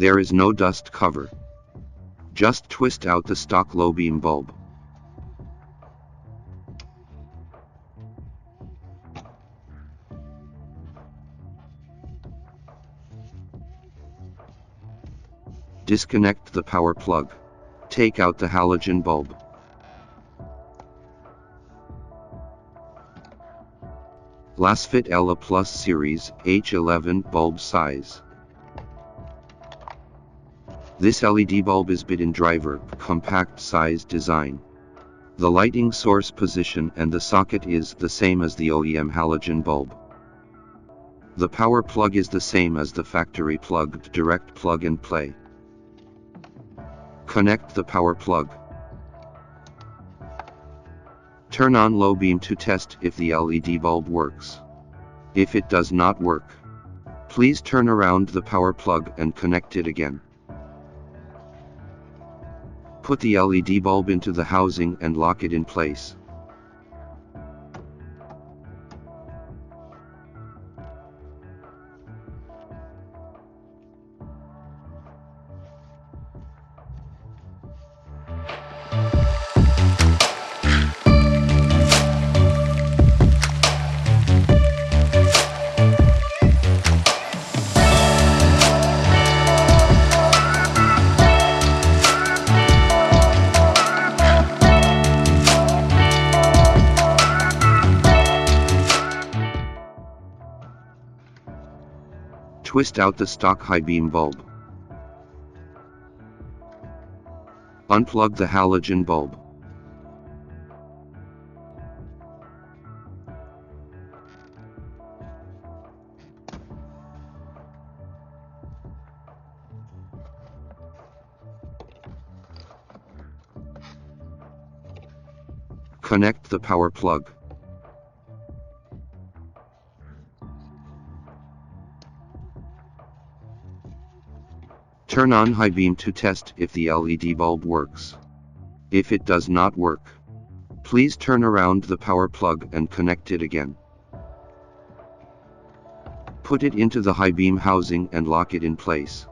There is no dust cover. Just twist out the stock low beam bulb. Disconnect the power plug. Take out the halogen bulb. LASFIT LED Plus Series H11 bulb size. This LED bulb is built-in driver, compact size design. The lighting source position and the socket is the same as the OEM halogen bulb. The power plug is the same as the factory plugged direct plug and play. Connect the power plug. Turn on low beam to test if the LED bulb works. If it does not work, please turn around the power plug and connect it again. Put the LED bulb into the housing and lock it in place. Twist out the stock high beam bulb. Unplug the halogen bulb. Connect the power plug. Turn on high beam to test if the LED bulb works. If it does not work, please turn around the power plug and connect it again. Put it into the high beam housing and lock it in place.